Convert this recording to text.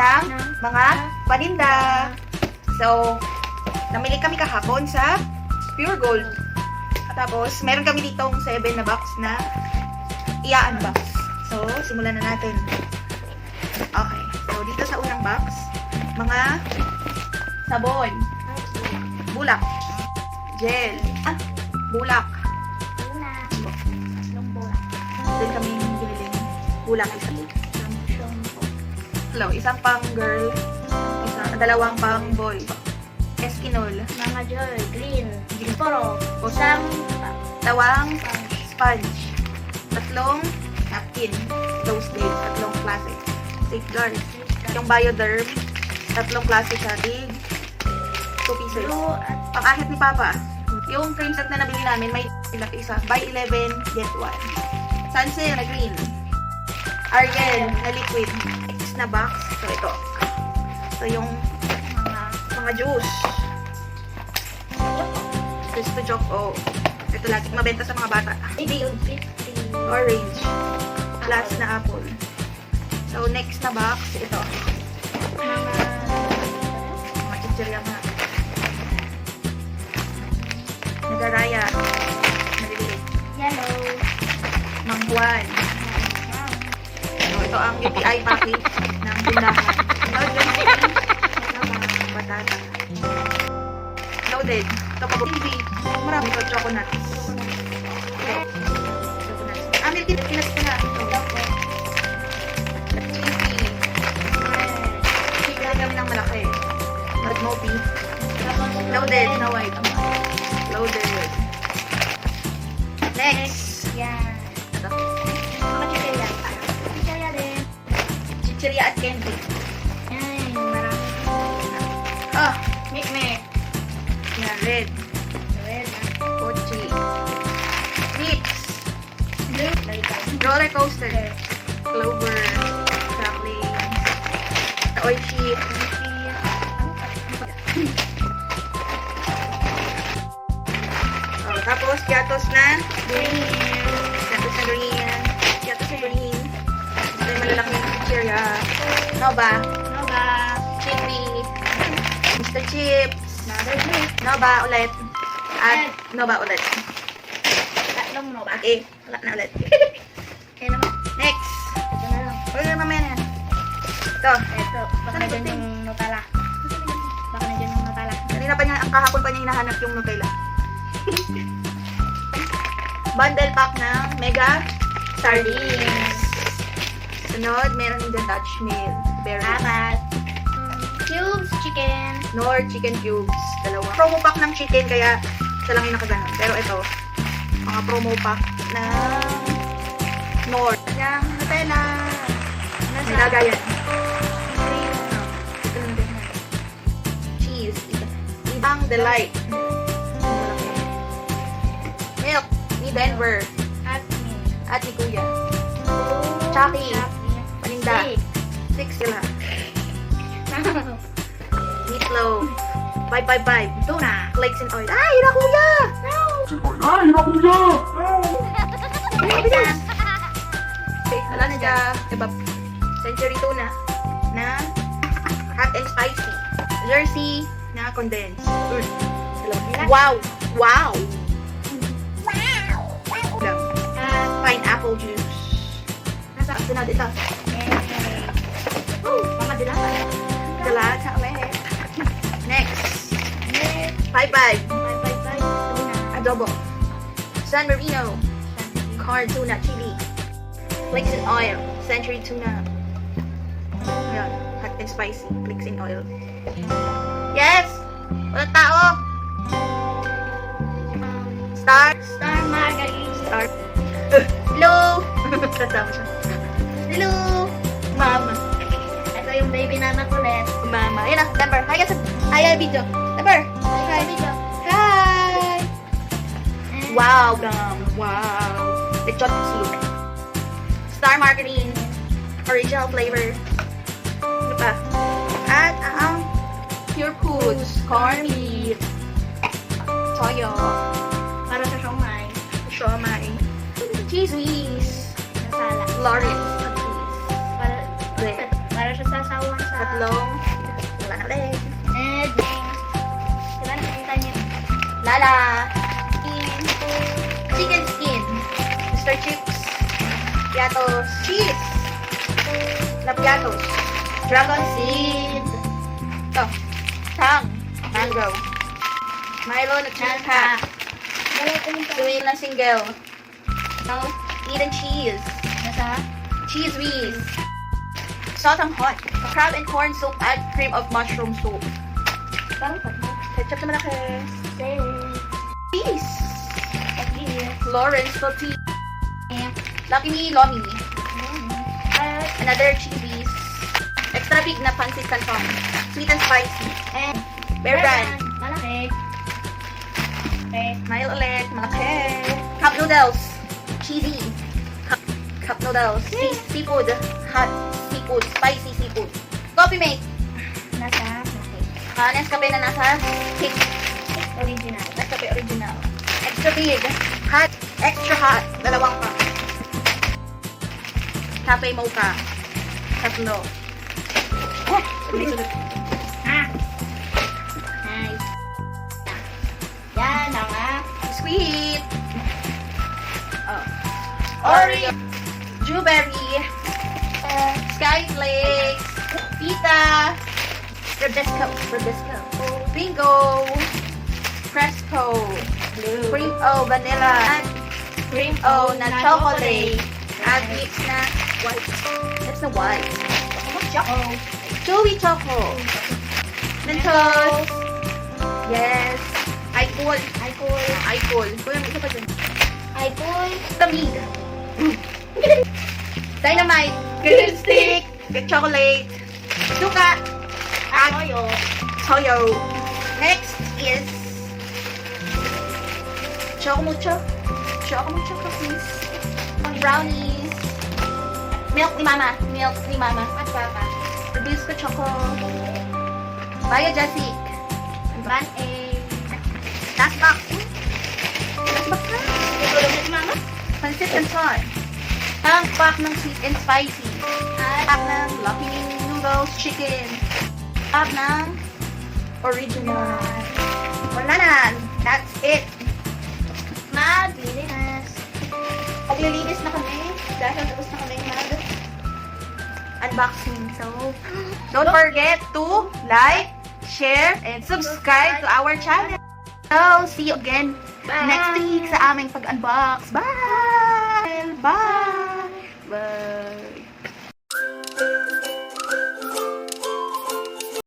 ng mga paninda. So, namili kami kahapon sa Pure Gold. Tapos, meron kami ditong 7 na box na i-unbox. So, simulan na natin. Okay. So, dito sa unang box, mga sabon, bulak, gel, bulak. Doon kami biniling bulak isang pang girl, dalawang pang boy. Eskinol, Mga joy, green, poro, isang tawang sponge, tatlong napkin, those days, tatlong klase. Safeguard, yung Bioderm, tatlong klase siya, big, 2 pieces. Pang-ahit ni Papa, yung cream set na nabili namin, may isa, buy 11, get 1. Sunsilk na green, Ariel na liquid, X na box, so ito. So yung mga juice, Cristo Choco, ito lagi mabenta sa mga bata. Orange, plus na apple. So next na box, ito. Mga chichirya nga. Nagaraya, maliliit. yellow, Mangwan. So ito ang UTI package ng tindahan. Patata. Loaded. Ito pa TV. Marami pa chocolates. Okay. Chocolates. Milk tea. Pinas ko na. Cheesy. Cheesy kami ng malaki. Mopi. Loaded. Na white. Loaded. Next. yan. Ito. Mga chichirya. Chichirya din. Chichirya at candy. Yan, marami. Mikmek. Yan, red. Red, Kochi. Nips. blue, Roller coaster. Clover. Crackling. Oil sheet. Tapos, kiatos na green. Kiatos na green. Kiatos na green. Ito yung malalaking chichirya. Nova. Nova, Chippy. Mr. Chips. another blue, Nova ulit. At Nova ulit. tatlong Nova. Okay, wala na ulit. Kaya naman, Next. ito na lang. Wala na mamaya na. Ito. Ito, baka na dyan yung Nutella. Baka na dyan yung Nutella. Kanina pa niya, ang kahapon pa niya hinahanap yung Nutella. Bundle pack ng Mega Sardines. Sunod, meron din dyan Dutch Mill. Berry. Apat. Cubes, chicken. Nor chicken cubes. Dalawa. Promo pack ng chicken, kaya isa lang yung nakaganon. Pero ito, mga promo pack ng Nor. Yung Nutella. Nilagayan. Ito lang din. Cheese. Ibang Delight. Milk ni Denver. At me. At ni Kuya. Chucky. Paninda. 6 sila. Meatloaf. 555. Tuna. Flakes and oil. Ay, yun na Kuya! Okay, wala na dyan. Diba, Century Tuna na hot and spicy. Jersey na condensed. Wow! Wow! Lang. Pineapple juice. Nasa sunod ito. Mga dilata. Dalat sa ulit. Next. 5-5. Adobo. San Marino. Corn tuna chili. Flakes and oil. Century tuna. Ayan. Hot and spicy. Flakes and oil. Yes! Walang tao! Star. Star margarine. Star. Hello! Kasama siya. Hello! Mama. Ito yung baby naman ulit. Mama. Ayan na, number. Hi guys. Hi, video. Number. Hi, video. Hi! Wow, gum. Wow. Lechon soup. Star margarine. Original flavor. Ano pa? At ang Pure Foods. Corn beef. Toyo. Para sa siomay. Siomay. Cheese whiz. Nasala. Lawrence. Para, Bleh. Para siya sasawan sa... Tatlong, wala na ulit. And next. Diba nakita niyo? Lala. Skin. Chicken skin. Mr. Chips. Piatos. Cheese. Lapiatos. Dragon seed. Oh. Tang. Mango. Milo na pack. Suwin na single. No. Eat and cheese. Nasa? Cheese whiz. Salt and hot. Crab and corn soup. Add cream of mushroom soup. Parang patlo. Ketchup na malaki. Cheese. Pag-iis. Lawrence Petit. Lucky Me Lomi. At, Another cheese. Extra big na pancit canton. Sweet and spicy. and, Bear brand. malaki. Okay. Mile ulit. Malaki. Cup noodles. Cheesy. Cup noodles. Seafood. Hot seafood. Spicy seafood. Coffee mate. Nasa? Okay. Nescafe na nasa cake. Original. Nescafe original. Extra big. Hot. Extra hot. Dalawang cup. Cafe mocha. Tatlo. Oh, sunod. Ah! Nice. Yan, ang Sweet. Oh. Oreo. Blueberry. Skyflakes. Pita. Rebisco. Bingo. Crespo. Cream O vanilla. Cream O na chocolate. At mix na white. That's the white. Choco. Chewy choco. Mentos. Yes. Icol. Icol. Kuya, may isa pa dyan. Icon. Tamig. Dynamite. Green stick. Chocolate. Suka. Akoyo. Toyo. Next is Choco Mucho cookies. Brownies. Milk ni Mama. At papa. Rebisco Choco. Bio Jessic. Ban A. Last box. Last box na. Tutulog na si mama. Pancit canton. Ang pack ng sweet and spicy. At Pack ng Lucky Me noodles chicken. Pack ng original. Wala na. That's it. maglilinis. Maglilinis na kami. Dahil tapos na kami unboxing. So, don't forget to like, share, and subscribe to our channel. So, see you again Bye. next week sa aming pag-unbox. Bye! Bye!